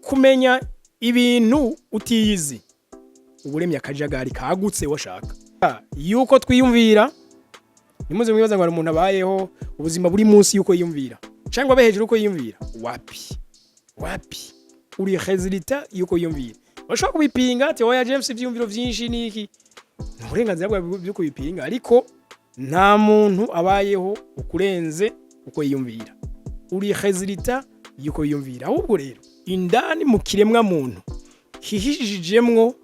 kumenya ibintu utiyizi uburemye akajagari kagutse washaka yuko twiyumvira nimuze mwibaza ngo umuntu abayeho ubuzima buri munsi yuko yiyumvira cyangwa abe hejuru uko yiyumvira wapi uri resultat yuko yiyumvira bashaka kubipinga ati oya James ivyumviro vyinshi niki uburenganzira bwa byo kubipinga ariko nta muntu abayeho ukurenze uko yiyumvira uri resultat yuko yiyumvira ahubwo rero indani mu kiremwa muntu hihishijemwo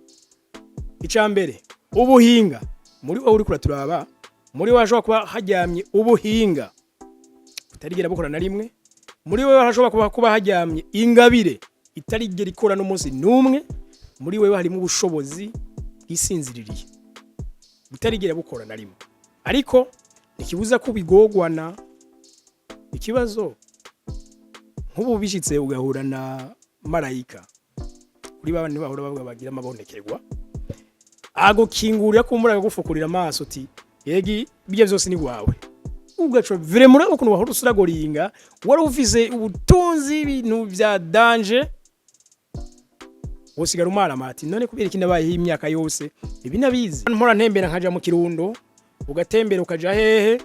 icambere ubuhinga muri wowe uri kuraturaba muri washobora kuba hajyamye ubuhinga utarigera bukora na rimwe muri wewe hashobora kuba hajyamye ingabire itarigera ikora n'umunsi numwe muri wewe harimo ubushobozi bwisinziririye utarigera bukora na rimwe ariko nikibuza ko bigogwana ikibazo nk'ubu bishitse ugahura na marayika kuri babandi bahora bavuga bagira amabonekerwa agukingurira kumura gufukurira amaso uti yegi bijye byose ni gwawe ugaco vraiment ukuntu wahora usuragoringa wari ufise ubutunzi ibintu bya danger usigara umara mati none kubera iki nabaye imyaka yose ibi nabizi mpora ntembera nkaja mu Kirundo ugatembera ukaja hehe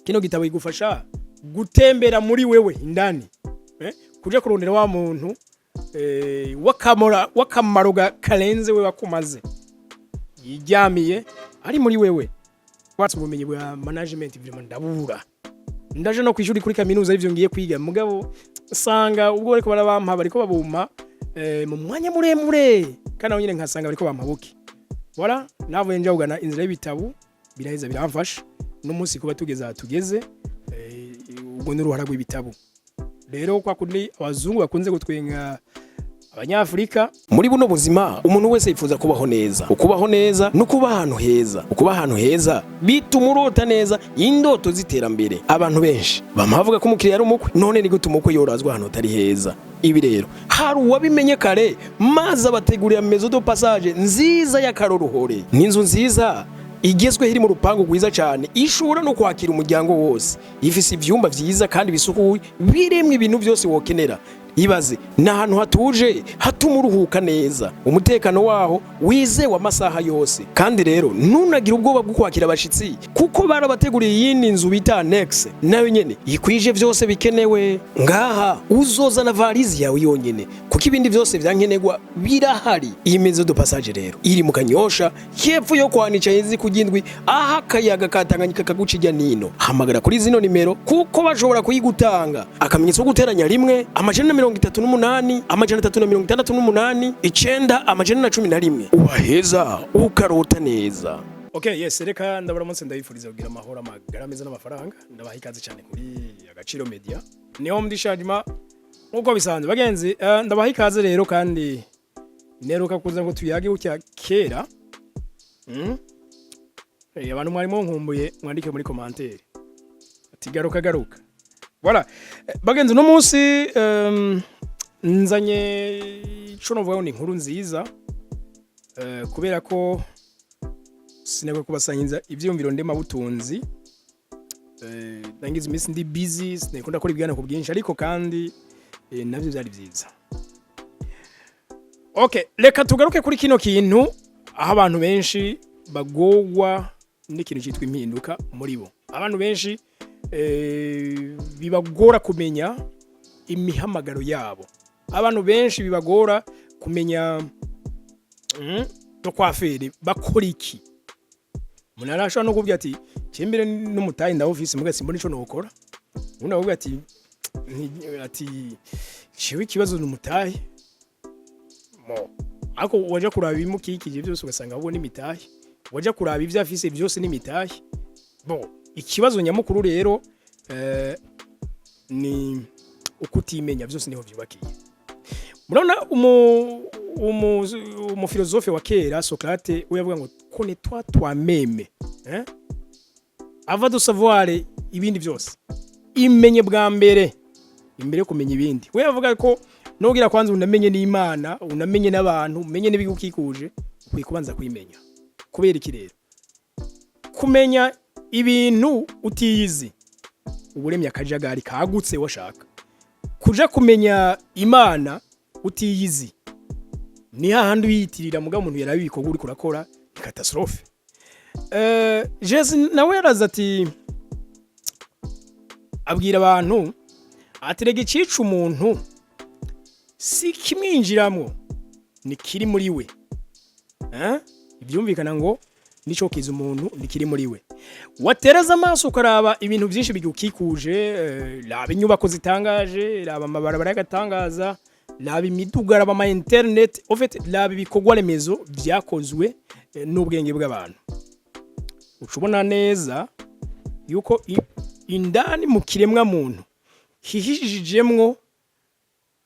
kino gitabo igufasha gutembera muri wewe indani kuja kurondera wa muntu wakamaro karenze we wakumaze yijyamiye ari muri wewe watse ubumenyi bwa management vraiment ndabura ndaje no kwishuri kuri kaminuza ivyo ngiye kwiga mugabo sanga ubwo bariko barabampa bariko babuma mu mwanya muremure kana nyine nkasanga bariko bampabuki wala navuye nja ugana inzira y'ibitabu biraheza biramfasha no munsi kuba tugeze ubwo n'uruhara rw'ibitabu rero kwa kundi abazungu bakunze gutwenga Abanyafrika muri buno buzima umuntu wese yifuza kubaho neza ukubaho neza no kuba ahantu heza ukuba ahantu heza bituma urota neza indoto ziterambere abantu benshi bamavuga ko umukiriya ari umukwe none ni gute umukwe yorazwa ahantu atari heza ibi rero hari uwabimenye kare maze abategurira maison de passage nziza y'akaroruhore n'inzu nziza igezwe iri mu rupango rwiza cyane ishobora no kwakira umuryango wose ifise ivyumba vyiza kandi bisukuye biremwe ibintu byose wokenera ibaze nahantu hatuje hatuma uruhuka neza umutekano waho wizewe amasaha yose kandi rero ntunagira ubwoba bwo kwakira abashitsi kuko barabateguriye yindi nzu bita annex nayo nyene ikwije byose bikenewe ngaha uzoza na valizi yawe yonyene kuko ibindi byose byankenegwa birahari iyi maison de passage rero iri mu Kanyosha hepfo yo kwanica yizi kugindwi aha akayaga katanganyika kagucijya nino hamagara kuri zino nimero kuko bashobora kuyigutanga akamenyetso guteranya rimwe amajana 38 amajana 368 icenda amajana 11 ubaheza ukarota neza. Okay, yes, reka ndabaramutse ndabifuriza kugira amahoro amagara meza n'amafaranga ndabaha ikaze cyane kuri Agaciro Media niho mdishajima uko bisanzwe bagenzi ndabaha ikaze rero kandi neruka kuza ngo tuyage ucya kera abantu mwarimo nkumbuye mwandike muri commentaire ati garuka voilà bagenzi no munsi nzanye ico novuga ni inkuru nziza kubera ko sineko kubasanyiza ivyumviro ndema butunzi nangize imisi ndi busy sineko ndakora ibigana ku bwinshi ariko kandi navyo byari byiza. Okay, reka tugaruke kuri kino kintu aho abantu benshi bagogwa n'ikintu cyitwa impinduka muri bo abantu benshi bibagora kumenya imihamagaro yabo abantu benshi bibagora kumenya to kwafere bakora iki umuntu arashobora no kuvuga ati cyembere n'umutayi nda office mugasi mbona ico nokora umuntu avuga ati ciwe ikibazo n'umutayi mo ako waje kuraba ibimukikije byose ugasanga abone imitayi waje kuraba ivyo afise byose n'imitayi bo ikibazo nyamukuru rero ni ukutimenya byose niho byubakiye. Murabona umufilozofe wa kera Socrate uyavuga ngo connais-toi toi-même avant de savoir ibindi byose imenye bwa mbere imbere kumenya ibindi we yavuga ko nogira kwanza unamenye n'Imana unamenye n'abantu umenye n'ibigukikuje kwikubanza kwimenya kubera iki rero kumenya ibintu utiyizi uburemye akajagari kagutse washaka kuja kumenya Imana utiyizi ni hahandi uyitirira mugabo umuntu yarabi ibikorwa uri kurakora catastrophe. Jesse nawe yaraza ati abwira abantu aterege cica umuntu si kimwinjiramo ni kiri muri we. Ibyumvikana ngo nico kiza umuntu ni kiri muri we. Watereza amaso ukaraba ibintu byinshi bigukikuje, laba inyubako zitangaje, laba amabarabara y'agatangaza, laba imiduga, laba ama internet, en fait laba ibikorwa remezo byakozwe n'ubwenge bw'abantu. Ucubona neza yuko indani mu kiremwa muntu hihishijemwo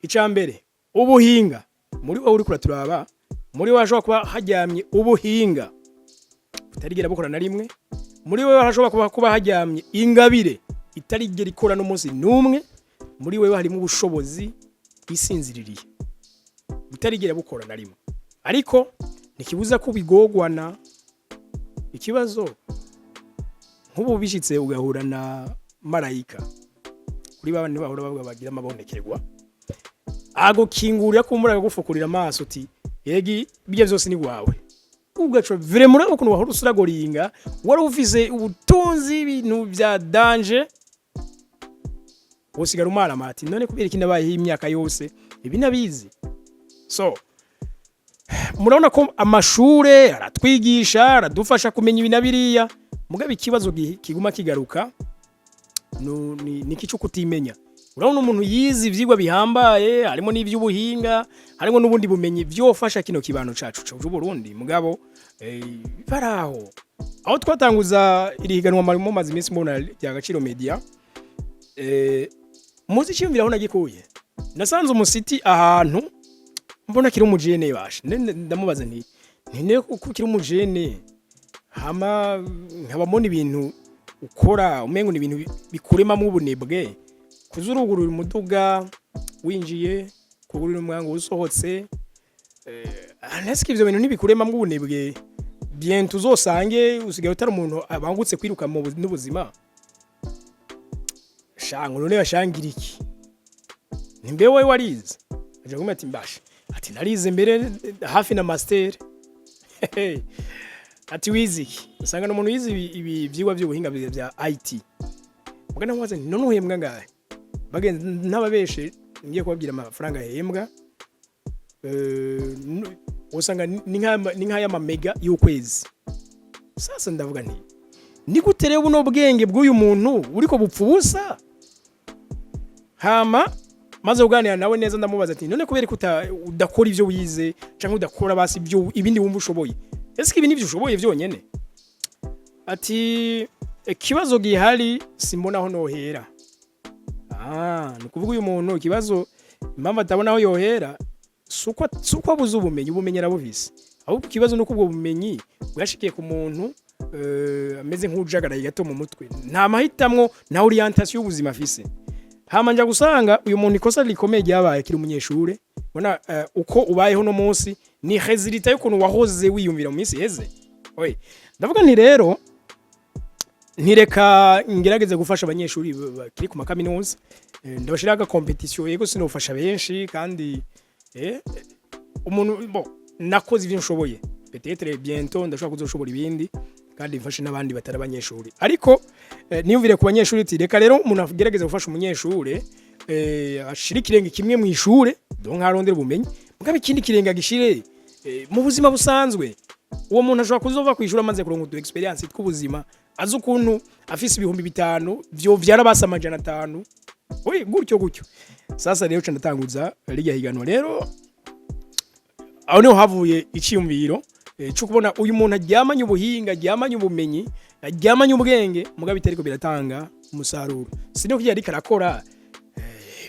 icambere ubuhinga. Muri wowe uri kuraturaba, muri wowe hashobora kuba hajyamye ubuhinga butarigera bukora na rimwe. Muri wowe hashobora kuba hajyamye ingabire itarigera ikora n'umunsi n'umwe. Muri wowe harimo ubushobozi isinziririye butarigera bukora na rimwe, ariko nikibuza ko bigogwana. Ikibazo nk'ubu bishitse ugahura na marayika kuri babandi bahora bavuga bagira amabonekerwa, ago kingurira kumura gufukurira amaso uti yegi bijya byose ni wawe, ugaco vraiment ukuntu wahora usuragoringa wari ufise ubutunzi ibintu bya danger wosigara umara mati none kubera ikinabaye imyaka yose ibi nabizi. So murabona ko amashure aratwigisha aradufasha kumenya ibinabiriya, mugabe ikibazo kiguma kigaruka ni kicu kutimenya. Urabona umuntu yizi ivyigwa bihambaye, harimo n'ivy'ubuhinga, harimo n'ubundi bumenyi byofasha kino kibano cacu cyo Burundi, mugabo baraho aho twatanguza iri higanwa marimo mazi iminsi mbona rya Gaciro Media. Muzi cyumvira aho nagikuye, nasanze umusiti ahantu mbona kiri umujene bashe, ndamubaza nti nene kuko kiri umujene hama nkabamona ibintu ukora umengo ni ibintu bikurema mu bunebwe, kuzurugurura umuduga winjiye kugurira umwango usohotse, anese ivyo bintu nibikurema mu bunebwe bien tuzosange usigaye utari umuntu abangutse kwiruka mu n'ubuzima. Shango none bashangira iki? Nimbe wowe warize aje guma ati mbashe ati narize mbere hafi na master ati wiziki usanga no muntu yize ibi vyigwa by'ubuhinga bya IT mugana mwaze none uhembwa ngahe bagenze ntababeshe ngiye kubabwira amafaranga yahembwa usanga ni nkaya mega y'ukwezi. Sasa ndavuga nti ni gutere buno bwenge bw'uyu muntu uriko bupfubusa. Hama maze uganira nawe neza ndamubaza ati none kubera udakora ivyo wize canke udakora basi ibyo ibindi wumva ushoboye, ese ibi nivyo ushoboye vyonyene? Ati ikibazo gihari simbona aho nohera. Nukuvuga uyu muntu ikibazo impamvu atabona aho yohera suko abuze ubumenyi arabuvise, ahubwo ikibazo nuko ubwo bumenyi bwashikiye ku muntu ameze nk'ujagaraye gato mu mutwe, nta mahitamwo na orientation y'ubuzima afise. Hama nja gusanga uyu muntu ikosa rikomeye ryabaye kiri umunyeshure, bona uko ubayeho no munsi ni resultat y'ukuntu wahoze wiyumvira mu minsi heze. Oye ndavuga nti rero ntireka ngerageze gufasha abanyeshuri bakiri ku makaminuza, ndabashiraga competition yego sinofasha benshi kandi umuntu nakoze ivyo nshoboye, peut-être bientôt ndashaka kuzoshobora ibindi kandi mfashe n'abandi batari abanyeshuri. Ariko niyumvire ku banyeshuri ati reka rero umuntu agerageza gufasha umunyeshure ashira ikirenge kimwe mu ishure donc arondera ubumenyi, mugabe ikindi kirenga gishire mu buzima busanzwe. Uwo muntu ashobora kuzova kwishura amaze kuronka experience tw'ubuzima, azi ukuntu afise 5,000 byo vyarabasa 500. Oye gutyo. Sasa rero candatanguza rijya higanwa rero aho niho havuye iciyumviro cyo kubona uyu muntu ajyamanye ubuhinga, ajyamanye ubumenyi, ajyamanye ubwenge, mugabe itariko biratanga umusaruro. Sino kujya ariko arakora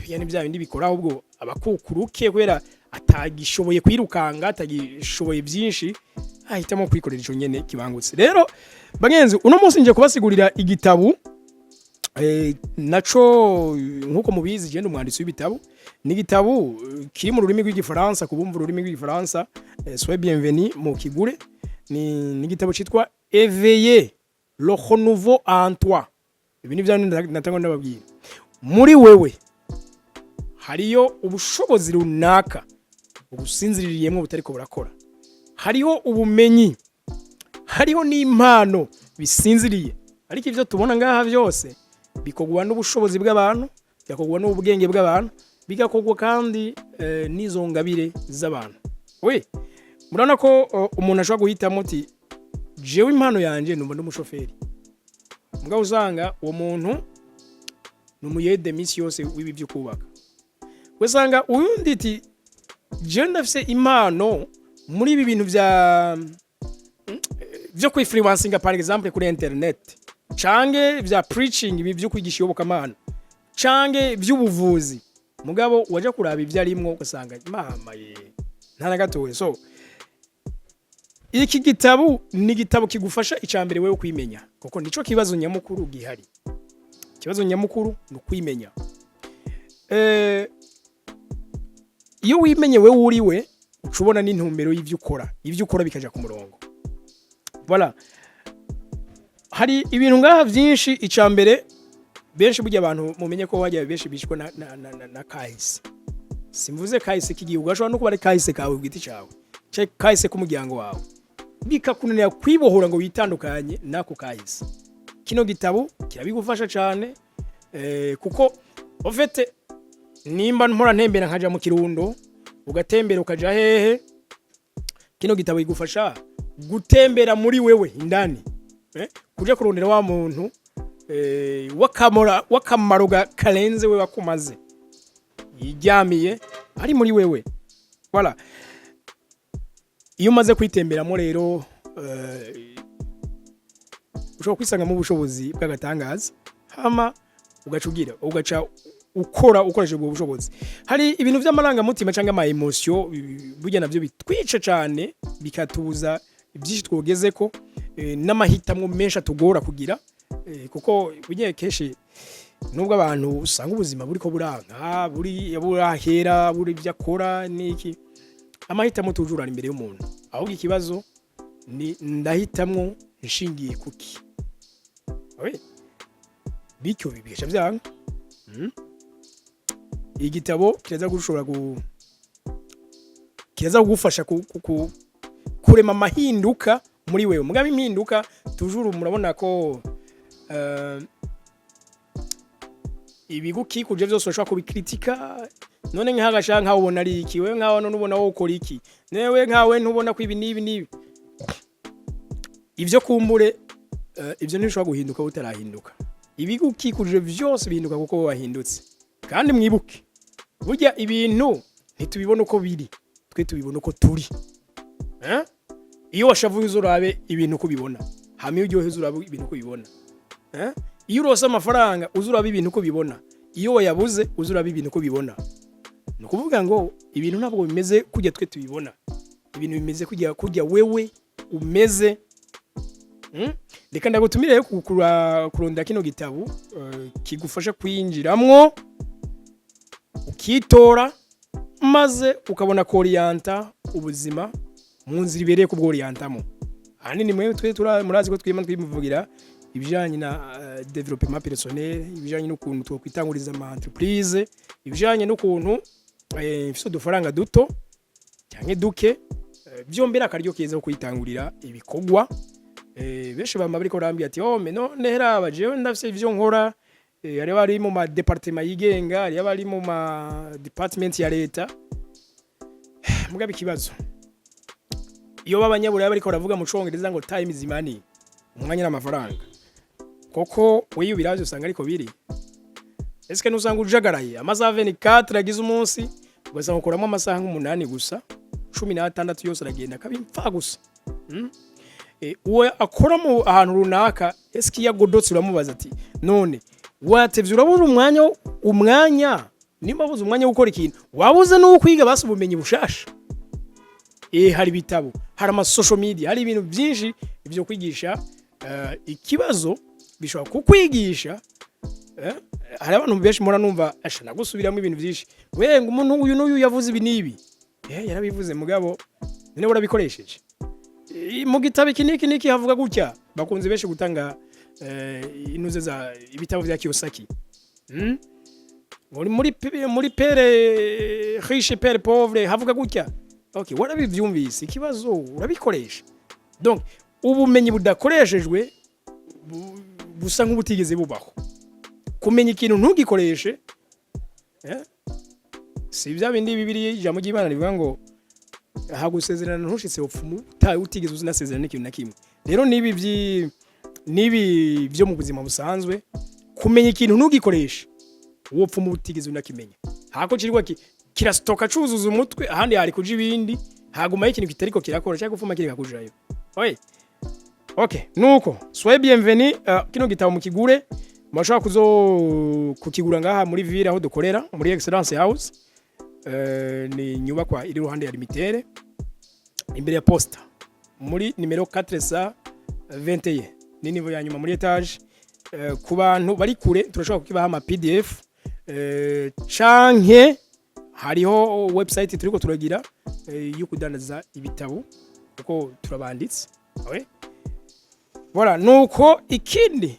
byane bya bindi bikora ahubwo abakukuruke kubera atagishoboye kwirukanga, atagishoboye byinshi, ahitamo kwikorera ico nyene kibangutse. Rero bagenzi uno munsi nje kubasigurira igitabu naco nkuko mubizi je ndumwanditsi w'ibitabu, ni gitabu kiri mu rurimi rw'igifaransa, kubumva ururimi rw'igifaransa soyez bienvenue mu kigure. Ni gitabu citwa Éveiller le renouveau en toi. Ibi ni byane natangwa ndababwira, muri wewe hariyo ubushobozi runaka ugusinziririyemo butariko burakora. Hariho ubumenyi, hariho n'impano bisinziriye, ariko ivyo tubona ngaha byose bikogwa n'ubushobozi bw'abantu, bikogwa n'ubwenge bw'abantu, bigakogwa kandi n'izo ngabire z'abantu. We murana ko umuntu ashobora guhitamo ati jewe impano yanje numva ndumushoferi, mugabo usanga uwo muntu numuyede misi yose w'ibi byo kubaka. Wesanga uyundi ati je ndafise impano muri ibi bintu byo kwifluencinga par exemple kuri internet, cange vya preaching, ibi byo kwigisha iyobokamana, cange by'ubuvuzi, mugabo waje kuraba ibyo arimwo ugasanga mama ye ntana gatowe. So iki gitabo ni gitabo kigufasha icambere wewe kwimenya, kuko nico kibazo nyamukuru gihari. Kibazo nyamukuru no kwimenya. Iyo wimenye wewe uriwe ucubona n'intumbero y'ivyo ukora bikaja ku murongo. Voilà. Hari ibintu ngaha byinshi. Icambere benshi burya abantu mumenye ko wajya benshi bishwe na kahise. Simvuze kahise kigihugu, ashobora no kuba ari kahise kawe bwiti cawe, cye kahise k'umuryango wawe, bikakunanira kwibohora ngo witandukanye nako kahise. Kino gitabo kirabigufasha cyane, kuko ofete nimba mpora ntembera nkaja mu Kirundo, ugatembera ukaja hehe, kino gitabo igufasha gutembera muri wewe indani, kuja kurondera wa muntu wakamaro karenze we wakumaze, yijyamiye ari muri wewe. Voilà. Iyo umaze kwitemberamo rero ushobora kwisanga mu bushobozi bw'agatangaza, hama ugaca ukora ukoresheje ubwo bushobozi. Hari ibintu by'amarangamutima cyangwa ama emotion burya navyo bitwica cyane, bikatubuza ibyinshi twogeze ko n'amahitamwo menshi atugora kugira, kuko bunye keshi nubwo abantu usanga ubuzima buriko buranka, burahera, buri byakora niki, amahitamo tujurana imbere y'umuntu. Ahubwo ikibazo ni ndahitamwo nshingiye kuki. Awe bicyo bibigesha byanga. Igitabo kiraza kugufasha kurema amahinduka muri wewe. Mugabe impinduka tujuru murabona ko ibigukikuje byose urashobora kubikritika, none nk'agasha nkaho ubona ari iki, wewe nkaho none ubona wowe ukora iki, newe nkawe ntubona ko ibi nibi ivyo kumbure, ivyo ntibishobora guhinduka utarahinduka. Ibigukikuje byose bihinduka kuko wowe wahindutse. Kandi mwibuke burya ibintu ntitubibona uko biri, twe tubibona uko turi. Iyo washavuye uzurabe ibintu uko bibona, hamwe iyo uryoheze urabe ibintu uko bibona. Iyo urose amafaranga uzurabe ibintu uko bibona, iyo wayabuze uzurabe ibintu uko bibona. No kuvuga ngo ibintu ntabwo bimeze kujya twe tubibona, ibintu bimeze kujya wewe umeze. Reka ndagutumire kuronda kino gitabo kigufasha kwinjiramwo ukitora, maze ukabona koriyanta ubuzima mu nzira ibereye ku bw'oriyantamo. Hanini mwe twe murazi ko twimuvugira ibijanye na development personnel, ibijanye n'ukuntu twokwitanguriza ama entreprise, ibijanye n'ukuntu ifise udufaranga duto cyane duke byombera akaryo keza ko kwitangurira ibikogwa. Benshi bama bariko rambye ati oh meno nehera jewe ndafise ivyo nkora, ari bari mu ma department yigenga, ari bari mu ma department ya leta. Mugabe kibazo iyo babanyabura bariko baravuga mu Congereza ngo time is money, umwanya n'amafaranga, koko weyo biravyo usanga ariko biri. Eske nusanga ujagaraye amasaha 24 agize umunsi, ugasanga ukoramo amasaha 8 gusa, 16 yose aragenda kabimfa gusa. Uwe akora mu ahantu runaka, eske yagodotse uramubaza ati none watevye urabura umwanya nimba buze umwanya gukora ikintu, wabuze no kwiga basi ubumenyi bushasha. Hari bitabo, hari ama social media, hari ibintu byinshi byo kwigisha. Ikibazo bishobora kukwigisha, hari abantu benshi mura numva ashana gusubiramo ibintu byinshi, we ngo umuntu uyu n'uyu yavuze ibi nibi, yarabivuze mugabo none urabikoresheje mu gitabo iki havuga gutya. Bakunze benshi gutanga inuze za ibitabo bya Kiyosaki. muri pere riche pere pauvre havuga gutya. Okay, warabivyumvise ikibazo urabikoresha. Donc ubumenyi budakoreshejwe busa nk'ubutigeze bubaho. Kumenya ikintu ntugikoreshe si bya bindi Bibiliya ijambo ry'Imana rivuga ngo hagusezerana ntushitse upfumu utigeze uzinasezerana n'ikintu na kimwe. Rero nibi byo mu buzima busanzwe kumenya ikintu ntugikoreshe uwo pfumu utigeze unakimenya. Hako kirwa kirastoka cuzuza umutwe ahandi hari kuja ibindi haguma ikintu kitariko kirakora cyangwa gufuma kiri kakujayo. Oye. Okay, nuko soyez bienvenue kino gitabo mukigure mashaka kukigura ngaha muri ville aho dukorera muri Excellence House. Ni nyubakwa iri ruhande ya Limitere imbere ya posta muri numero 421 ni nivo ya nyuma muri etage. Ku bantu bari kure turashobora kukibaha ama PDF canke hariho website turiko turagira yo kudandaza ibitabo uko turabanditse. Okay? Voilà, nuko ikindi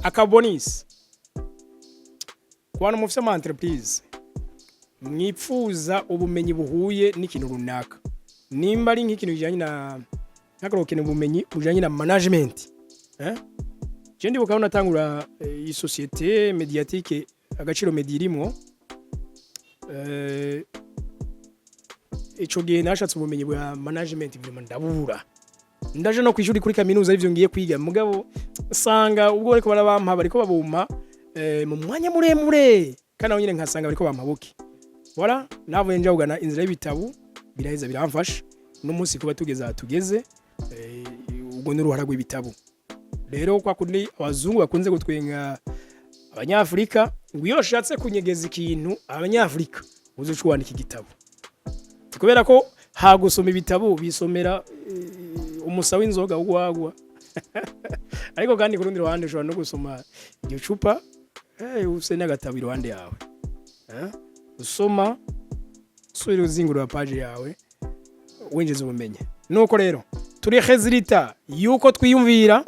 akabonisi kwana mufise ama entreprise mwipfuza ubumenyi buhuye n'ikintu runaka. Nimba ari nk'ikintu bijanye na nakoroke ubumenyi bujanye na management. Je ndibuka natangura iyi societe mediatique Agaciro Media irimo ico gihe nashatse ubumenyi bwa management vraiment ndabura. Ndaje no kwishuri kuri kaminuza ivyo ngiye kwiga mugabo sanga ubwo bariko barabampa bariko babumpa mu mwanya muremure kana nyine nkasanga bariko bampabuki. Voilà, navuye nja ugana inzira y'ibitabu biraheza biramfasha no munsi kuba tugeze ubwo n'uruhara rw'ibitabu. Rero kwa kundi abazungu bakunze gutwenga abanyafrika ngo iyo shatse kunyegeza ikintu abanyafrika uzucwandika igitabo. Kubera ko hagusoma ibitabo bisomera umusa w'inzoga ugwagwa. Ariko kandi kurundi ruhande ushobora no gusoma iryo cupa use n'agatabo iruhande yawe. Usoma usubira uzingura page yawe winjiza ubumenye. Nuko rero turi resultat yuko twiyumvira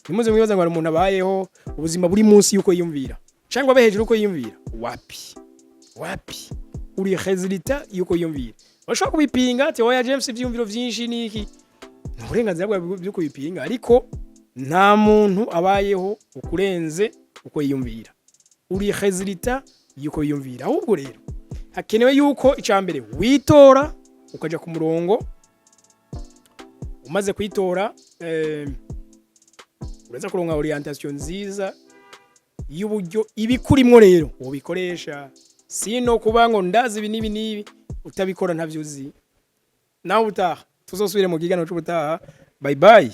nimuze mwibaza ngo umuntu abayeho ubuzima buri munsi yuko yiyumvira cyangwa behejuru uko yiyumvira wapi uri resultat yuko yiyumvira. Bashaka kubipinga ati oya James ivyumviro vyinshi niki uburenganzira bwa byo kubipinga ariko nta muntu abayeho ukurenze uko yiyumvira. Uri resultat yuko yiyumvira. Ahubwo rero hakenewe yuko icambere witora ukaja ku murongo umaze kwitora ureza kuronka orientation nziza y'uburyo ibikurimo rero ubikoresha sino kuba ngo ndazi ibi nibi utabikora ntavyuzi. Nawe utaha tuzosubire mu gigano cy'ubutaha. Bye bye.